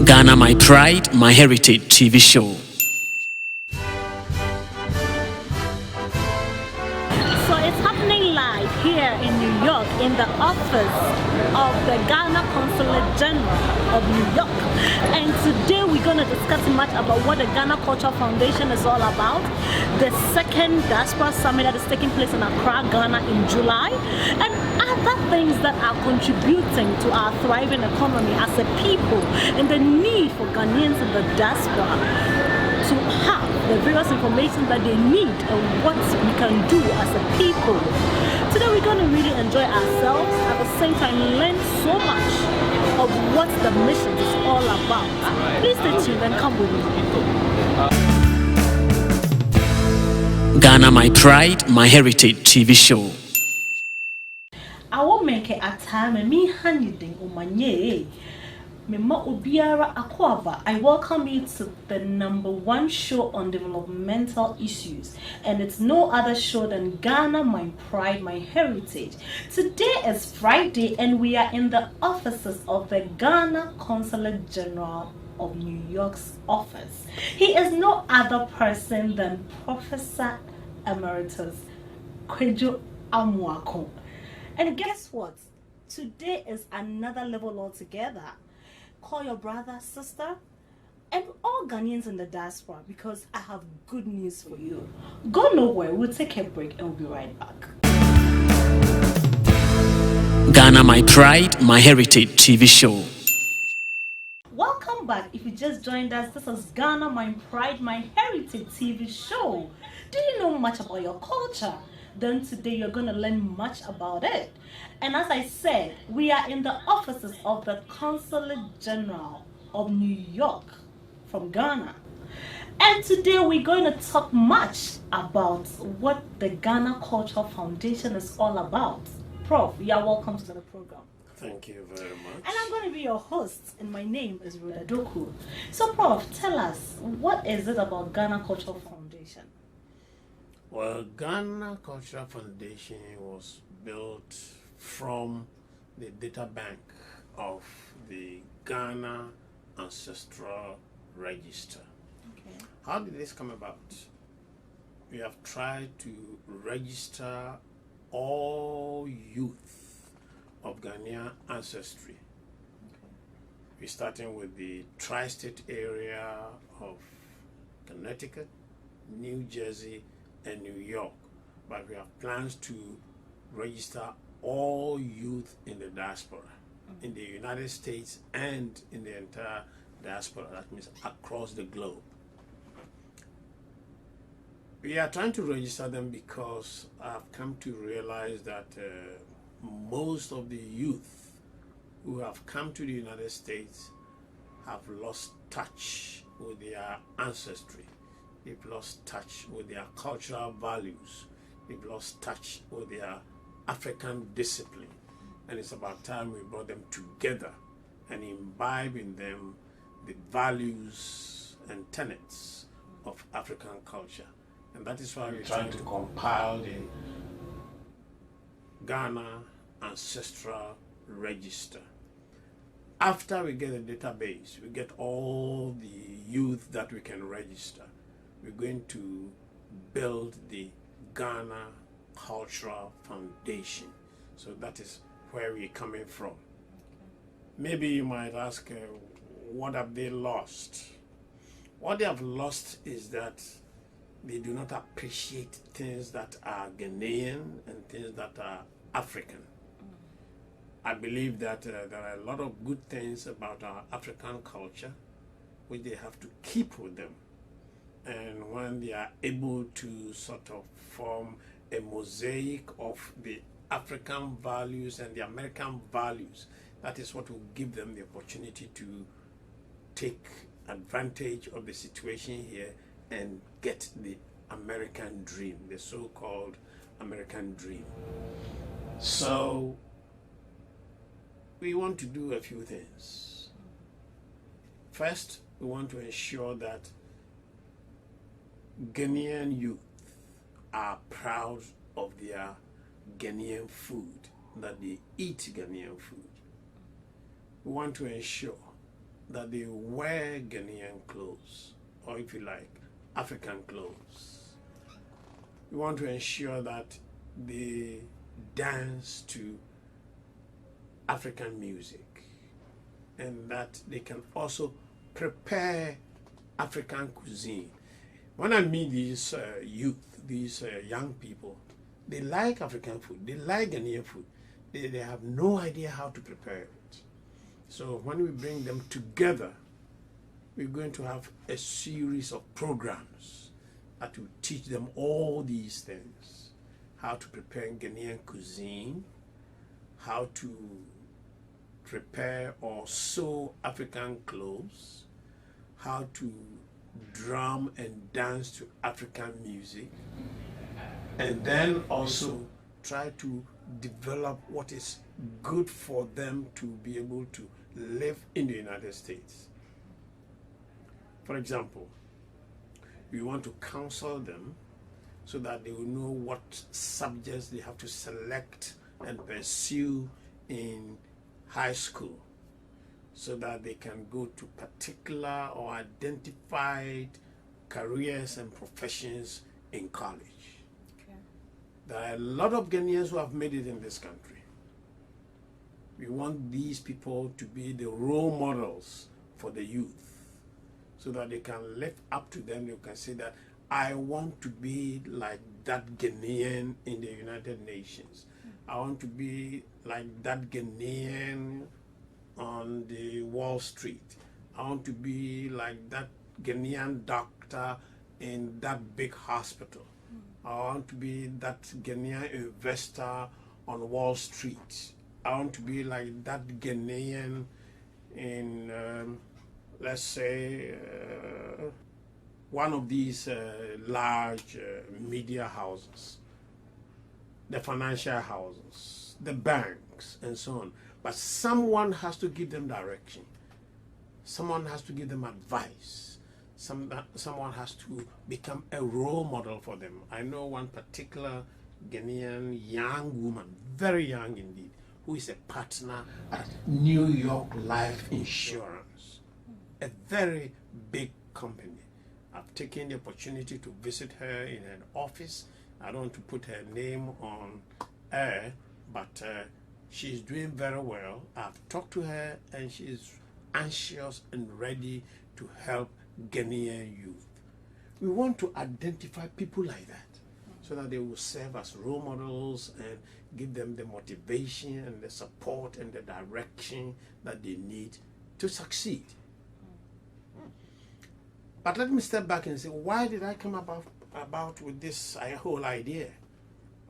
Ghana, My Pride, My Heritage TV show. So it's happening live here in New York in the office of the Ghana Consulate General of New York. And today we're going to discuss much about what the Ghana Cultural Foundation is all about. The second Diaspora Summit that is taking place in Accra, Ghana in July. And other things that are contributing to our thriving economy as a people, and the need for Ghanaians in the diaspora to have the various information that they need and what we can do as a people. Today we're going to really enjoy ourselves, at the same time learn so much of what the mission is all about. Please stay tuned and come with me. Ghana, My Pride, My Heritage TV show. I will make it a time and me handing umanye. I welcome you to the #1 show on developmental issues, and it's no other show than Ghana, My Pride, My Heritage. Today is Friday, and we are in the offices of the Ghana Consulate General of New York's office. He is no other person than Professor Emeritus Kwejo Amuako. And guess what? Today is another level altogether. Call your brother, sister, and all Ghanaians in the diaspora, because I have good news for you. Go nowhere. We'll take a break and we'll be right back. Ghana, My Pride, My Heritage TV show. Welcome back. If you just joined us, this is Ghana, My Pride, My Heritage TV show. Do you know much about your culture? Then today you're going to learn much about it. And as I said, we are in the offices of the Consulate General of New York from Ghana. And today we're going to talk much about what the Ghana Cultural Foundation is all about. Prof, you are welcome to the program. Thank you very much. And I'm going to be your host, and my name is Rhoda Doku. So Prof, tell us, what is it about Ghana Cultural Foundation? Well, Ghana Cultural Foundation was built from the data bank of the Ghana Ancestral Register. Okay. How did this come about? We have tried to register all youth of Ghanaian ancestry. Okay. We're starting with the tri-state area of Connecticut, New Jersey, and New York, but we have plans to register all youth in the diaspora, in the United States and in the entire diaspora. That means across the globe. We are trying to register them because I've come to realize that most of the youth who have come to the United States have lost touch with their ancestry. They've lost touch with their cultural values. They've lost touch with their African discipline. And it's about time we brought them together and imbibe in them the values and tenets of African culture. And that is why we're trying to compile the Ghana Ancestral Register. After we get a database, we get all the youth that we can register, we're going to build the Ghana Cultural Foundation. So that is where we're coming from. Okay. Maybe you might ask, what have they lost? What they have lost is that they do not appreciate things that are Ghanaian and things that are African. I believe that there are a lot of good things about our African culture which they have to keep with them. And when they are able to sort of form a mosaic of the African values and the American values, that is what will give them the opportunity to take advantage of the situation here and get the American dream, the so-called American dream. So we want to do a few things. First, we want to ensure that Ghanaian youth are proud of their Ghanaian food, that they eat Ghanaian food. We want to ensure that they wear Ghanaian clothes, or if you like, African clothes. We want to ensure that they dance to African music and that they can also prepare African cuisine. When I meet these youth, these young people, they like African food, they like Ghanaian food. They have no idea how to prepare it. So when we bring them together, we're going to have a series of programs that will teach them all these things. How to prepare Ghanaian cuisine, how to prepare or sew African clothes, how to drum and dance to African music, and then also try to develop what is good for them to be able to live in the United States. For example, we want to counsel them so that they will know what subjects they have to select and pursue in high school, so that they can go to particular or identified careers and professions in college. Okay. There are a lot of Ghanaians who have made it in this country. We want these people to be the role models for the youth, so that they can live up to them. You can say that I want to be like that Ghanaian in the United Nations. I want to be like that Ghanaian on the Wall Street. I want to be like that Ghanaian doctor in that big hospital. I want to be that Ghanaian investor on Wall Street. I want to be like that Ghanaian in, let's say, one of these large media houses, the financial houses, the banks, and so on. But someone has to give them direction. Someone has to give them advice. Someone has to become a role model for them. I know one particular Ghanaian young woman, very young indeed, who is a partner at New York Life Insurance, a very big company. I've taken the opportunity to visit her in an office. I don't want to put her name on air, but she's doing very well. I've talked to her and she's anxious and ready to help Ghanaian youth. We want to identify people like that so that they will serve as role models and give them the motivation and the support and the direction that they need to succeed. But let me step back and say, why did I come about with this whole idea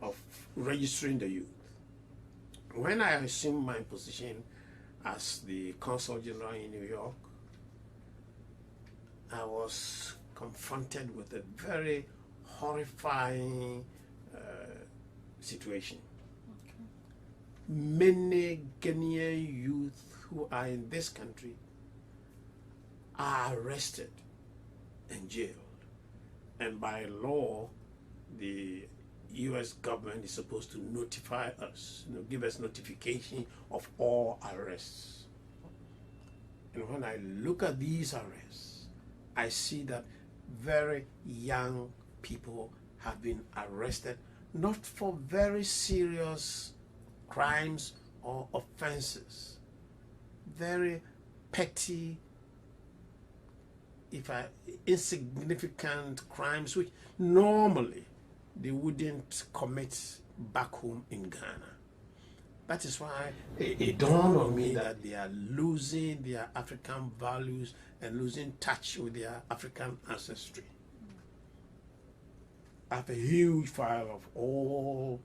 of registering the youth? When I assumed my position as the Consul General in New York, I was confronted with a very horrifying situation. Okay. Many Ghanaian youth who are in this country are arrested and jailed. And by law, the U.S. government is supposed to notify us, give us notification of all arrests. And when I look at these arrests, I see that very young people have been arrested, not for very serious crimes or offenses, very petty, insignificant crimes which normally they wouldn't commit back home in Ghana. That is why it dawned on me that they are losing their African values and losing touch with their African ancestry. I have a huge file of all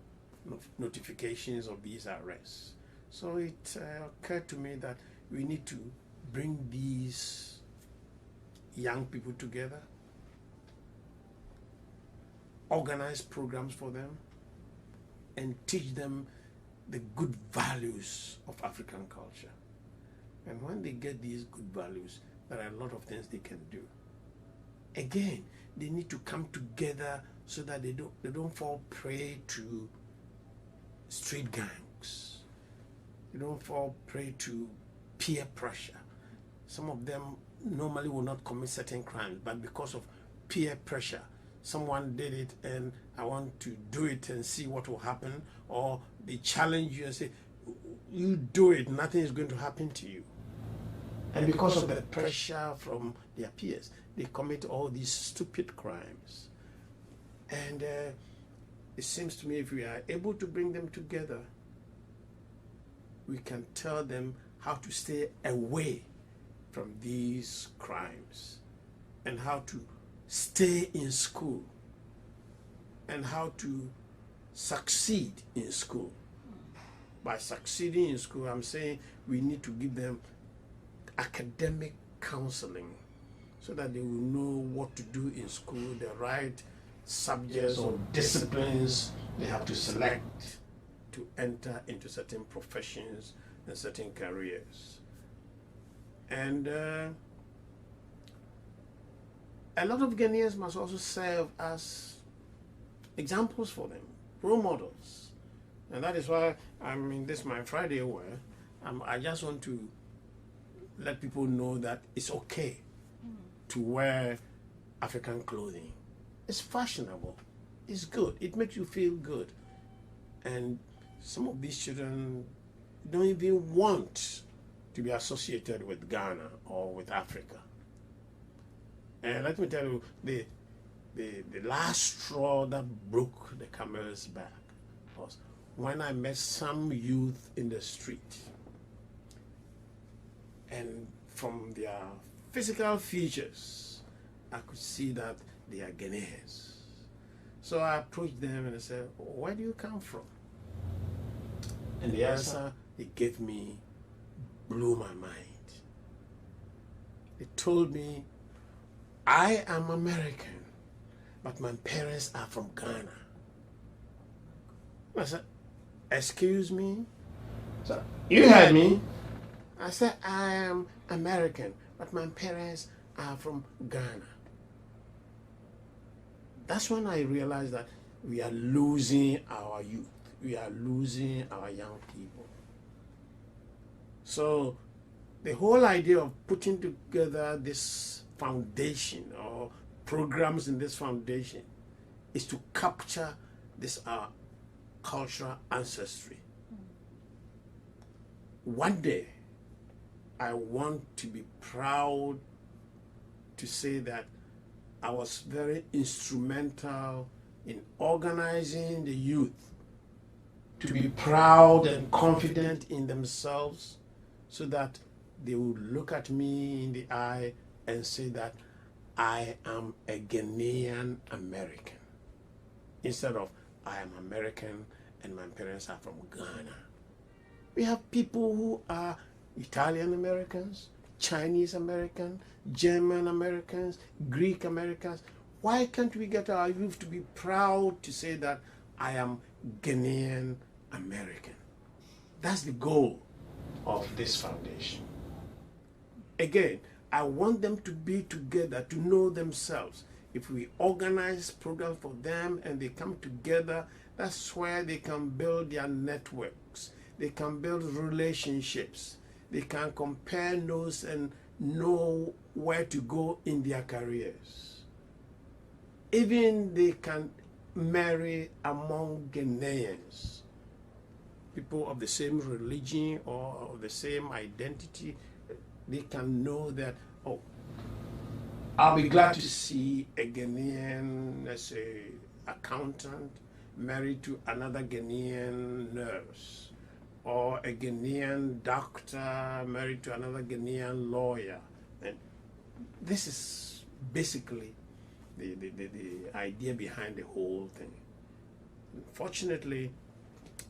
notifications of these arrests. So it occurred to me that we need to bring these young people together, organize programs for them, and teach them the good values of African culture. And when they get these good values, there are a lot of things they can do. Again, they need to come together so that they don't fall prey to street gangs. They don't fall prey to peer pressure. Some of them normally will not commit certain crimes, but because of peer pressure, someone did it and I want to do it and see what will happen, or they challenge you and say, you do it, nothing is going to happen to you. And because of the pressure from their peers, they commit all these stupid crimes. And it seems to me if we are able to bring them together, we can tell them how to stay away from these crimes and how to stay in school and how to succeed in school. By succeeding in school, I'm saying we need to give them academic counseling so that they will know what to do in school, the right subjects or disciplines they have to select to enter into certain professions and certain careers. And a lot of Ghanaians must also serve as examples for them, role models. And that is why I'm in this My Friday where I just want to let people know that it's okay to wear African clothing. It's fashionable, it's good, it makes you feel good. And some of these children don't even want to be associated with Ghana or with Africa. And let me tell you, the last straw that broke the camel's back was when I met some youth in the street. And from their physical features, I could see that they are Ghanaians. So I approached them and I said, where do you come from? And the answer they gave me blew my mind. They told me, I am American, but my parents are from Ghana. I said, excuse me? So, you heard me? I said, I am American, but my parents are from Ghana. That's when I realized that we are losing our youth. We are losing our young people. So the whole idea of putting together this foundation or programs in this foundation is to capture this our cultural ancestry. One day, I want to be proud to say that I was very instrumental in organizing the youth to be proud and confident in themselves so that they would look at me in the eye and say that I am a Ghanaian American instead of I am American and my parents are from Ghana. We have people who are Italian Americans, Chinese Americans, German Americans, Greek Americans. Why can't we get our youth to be proud to say that I am Ghanaian American? That's the goal of this foundation. Again, I want them to be together, to know themselves. If we organize programs for them and they come together, that's where they can build their networks. They can build relationships. They can compare notes and know where to go in their careers. Even they can marry among Ghanaians, people of the same religion or of the same identity. They can know that, oh, I'll be glad to see a Ghanaian, let's say, accountant married to another Ghanaian nurse, or a Ghanaian doctor married to another Ghanaian lawyer. And this is basically the idea behind the whole thing. Fortunately,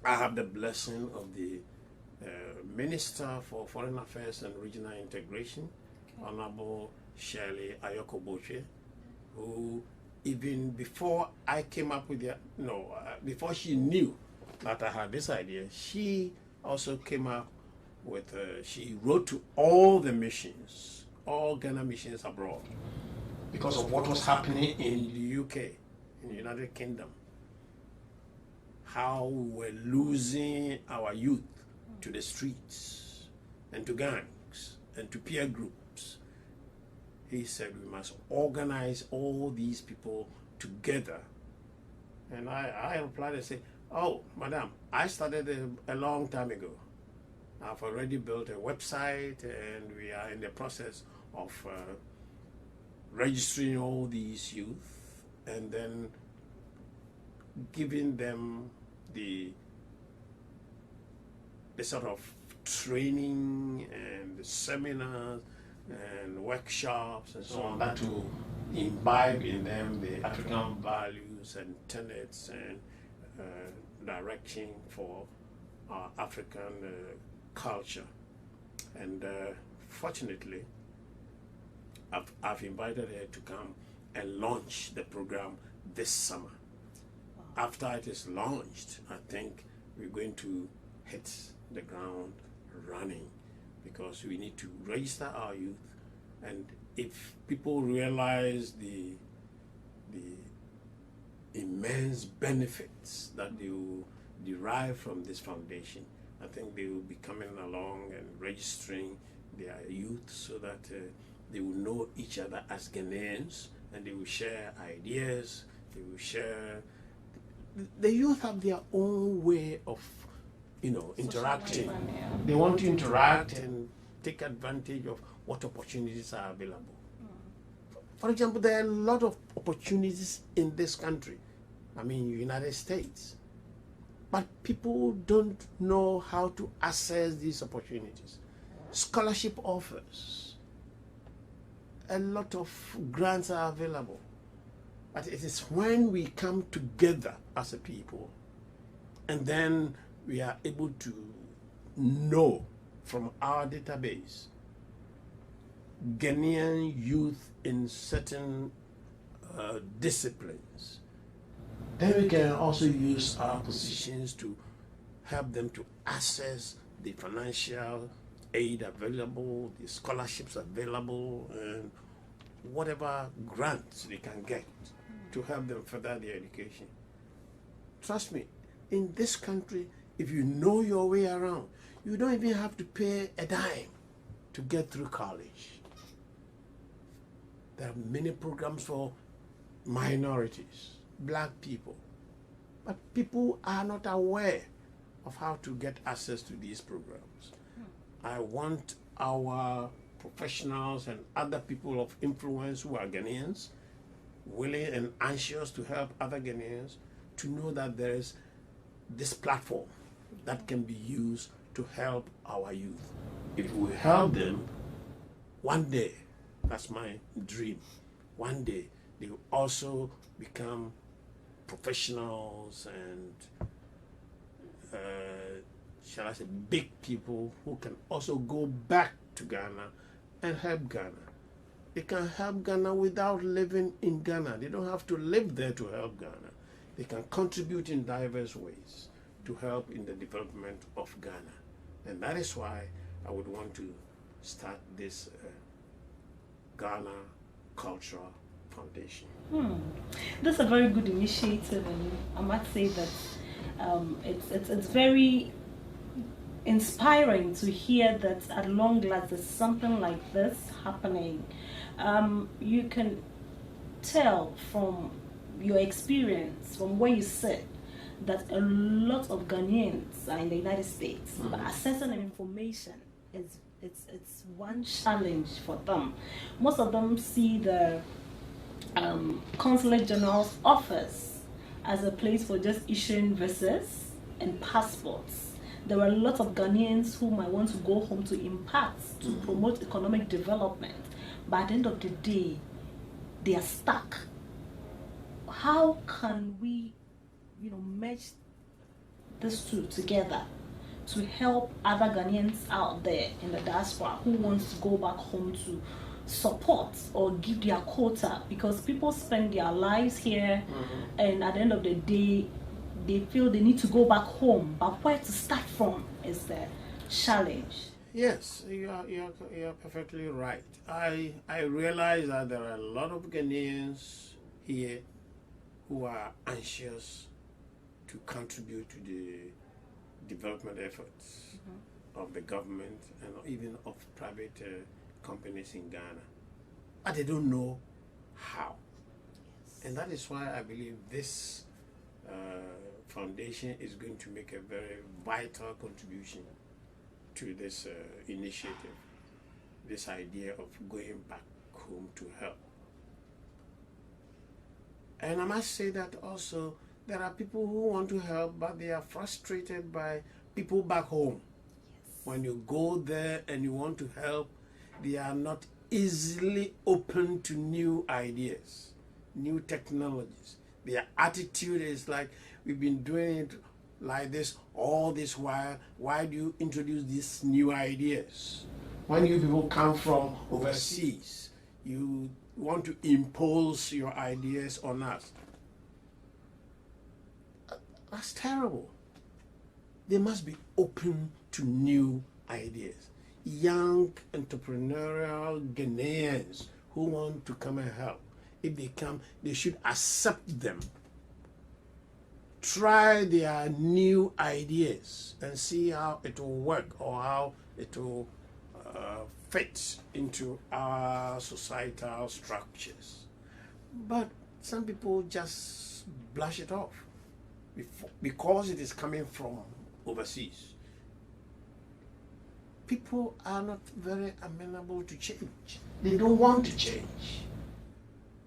I have the blessing of the Minister for Foreign Affairs and Regional Integration, Honorable Shirley Ayokoboche, who even before I came up with before she knew that I had this idea, she also came up with, she wrote to all the missions, all Ghana missions abroad, because of what was happening in the UK, in the United Kingdom, how we were losing our youth to the streets and to gangs and to peer groups he said we must organize all these people together. And I replied and said, oh, madam, I started a long time ago. I've already built a website and we are in the process of registering all these youth and then giving them the sort of training and seminars and workshops and so on that to imbibe in them the African values and tenets and direction for our African culture. And fortunately, I've invited her to come and launch the program this summer. After it is launched, I think we're going to hit the ground running, because we need to register our youth, and if people realize the immense benefits that they will derive from this foundation, I think they will be coming along and registering their youth so that they will know each other as Ghanaians, and they will share ideas, they will share. The youth have their own way of, interacting. They want to interact and take advantage of what opportunities are available. For example, there are a lot of opportunities in this country, United States, but people don't know how to access these opportunities. Scholarship offers, a lot of grants are available, but it is when we come together as a people and then we are able to know from our database Ghanaian youth in certain disciplines. Then we can also use our positions to help them to access the financial aid available, the scholarships available, and whatever grants they can get to help them further their education. Trust me, in this country, if you know your way around, you don't even have to pay a dime to get through college. There are many programs for minorities, black people, but people are not aware of how to get access to these programs. I want our professionals and other people of influence who are Ghanaians, willing and anxious to help other Ghanaians, to know that there is this platform that can be used to help our youth. If we help them, one day, that's my dream, one day they will also become professionals and shall I say big people who can also go back to Ghana and help Ghana. They can help Ghana without living in Ghana. They don't have to live there to help Ghana. They can contribute in diverse ways to help in the development of Ghana. And that is why I would want to start this Ghana Cultural Foundation. That's a very good initiative, and I must say that it's very inspiring to hear that at long last there's something like this happening. You can tell from your experience, from where you sit, that a lot of Ghanaians are in the United States, but accessing information it's one challenge for them. Most of them see the Consulate General's office as a place for just issuing visas and passports. There are a lot of Ghanaians who might want to go home to impact, to promote economic development, but at the end of the day, they are stuck. How can we, merge these two together to help other Ghanaians out there in the diaspora who wants to go back home to support or give their quota? Because people spend their lives here, and at the end of the day, they feel they need to go back home, but where to start from is the challenge. Yes, you are perfectly right. I realize that there are a lot of Ghanaians here who are anxious to contribute to the development efforts of the government and even of private companies in Ghana. but they don't know how. And that is why I believe this foundation is going to make a very vital contribution to this initiative, this idea of going back home to help. And I must say that also there are people who want to help, but they are frustrated by people back home. Yes. When you go there and you want to help, they are not easily open to new ideas, new technologies. Their attitude is like, we've been doing it like this all this while. Why do you introduce these new ideas? When you people come from overseas, you want to impose your ideas on us. That's terrible. They must be open to new ideas. Young entrepreneurial Ghanaians who want to come and help, if they come, they should accept them. Try their new ideas and see how it will work or how it will fit into our societal structures. But some people just brush it off because it is coming from overseas. People are not very amenable to change. They don't want to change.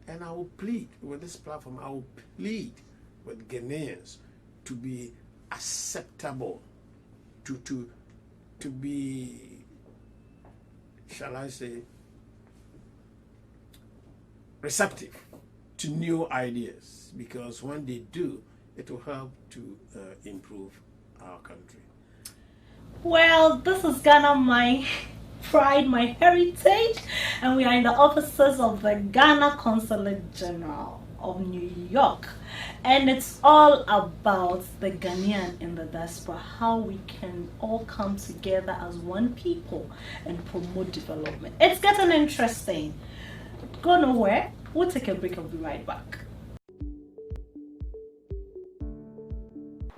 And I will plead with this platform, I will plead with Ghanaians to be acceptable, to be, shall I say, receptive to new ideas, because when they do, it will help to improve our country. Well, this is Ghana, my pride, my heritage, and we are in the offices of the Ghana Consulate General of New York, and it's all about the Ghanaian in the diaspora, how we can all come together as one people and promote development. It's getting interesting. Go nowhere. We'll take a break. I'll be right back.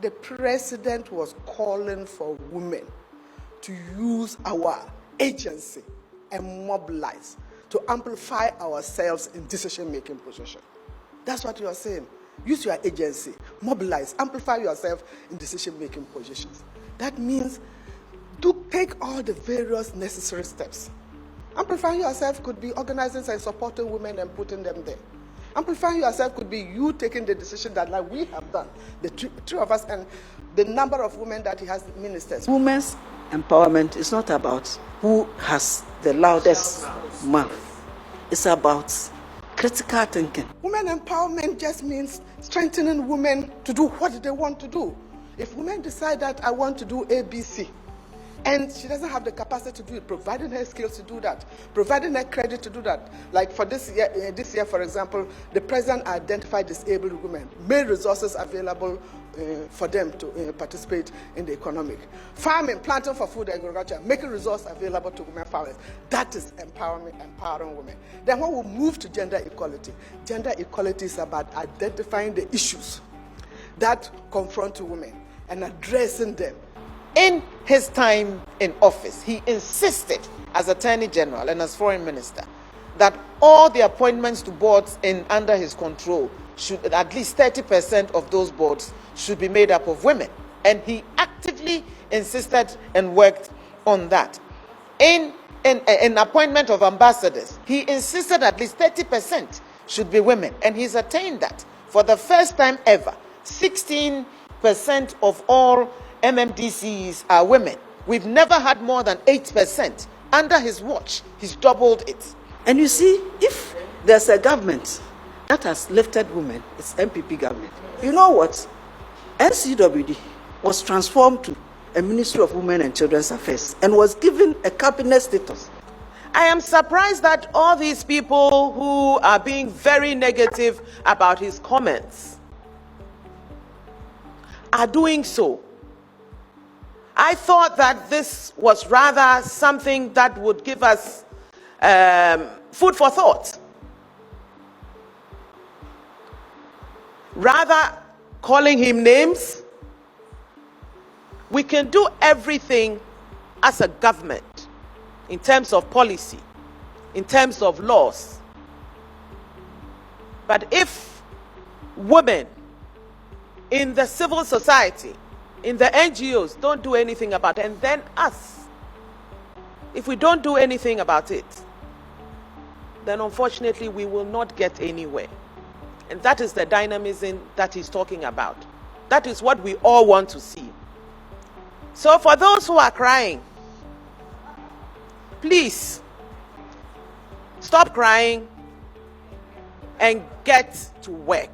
The president was calling for women to use our agency and mobilize to amplify ourselves in decision-making position. That's what you are saying. Use your agency, mobilize, amplify yourself in decision-making positions. That means take all the various necessary steps. Amplifying yourself could be organizing and supporting women and putting them there. Amplifying yourself could be you taking the decision that, like we have done, the three of us, and the number of women that he has ministers. Women's empowerment is not about who has the loudest mouth. It's about critical thinking. Women empowerment just means strengthening women to do what they want to do. If women decide that I want to do ABC, and she doesn't have the capacity to do it, providing her skills to do that, providing her credit to do that. Like for this year, for example, the president identified disabled women, made resources available for them to participate in the economic. Farming, planting for food and agriculture, making resources available to women farmers. That is empowering women. Then when we move to gender equality is about identifying the issues that confront women and addressing them. In his time in office, he insisted as Attorney General and as Foreign Minister that all the appointments to boards under his control should, at least 30% of those boards should be made up of women. And he actively insisted and worked on that. In appointment of ambassadors, he insisted at least 30% should be women. And he's attained that. For the first time ever, 16% of all MMDCs are women. We've never had more than 8%. Under his watch, he's doubled it. And you see, if there's a government that has lifted women, it's MPP government. You know what? NCWD was transformed to a Ministry of Women and Children's Affairs and was given a cabinet status. I am surprised that all these people who are being very negative about his comments are doing so. I thought that this was rather something that would give us food for thought. Rather calling him names, we can do everything as a government in terms of policy, in terms of laws, But if women in the civil society, in the NGOs, don't do anything about it, and then us, if we don't do anything about it, then unfortunately we will not get anywhere. And that is the dynamism that he's talking about. That is what we all want to see. So for those who are crying, please stop crying and get to work.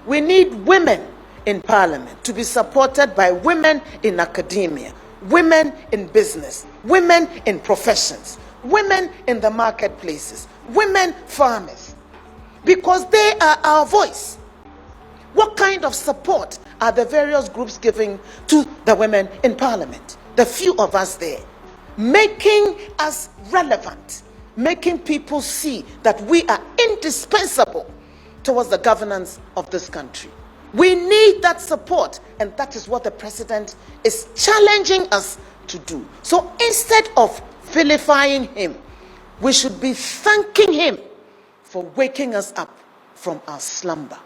We need women in parliament to be supported by women in academia, women in business, women in professions, women in the marketplaces, women farmers, because they are our voice. What kind of support are the various groups giving to the women in parliament? The few of us there, making us relevant, making people see that we are indispensable towards the governance of this country. We need that support, and that is what the president is challenging us to do. So instead of vilifying him, we should be thanking him for waking us up from our slumber.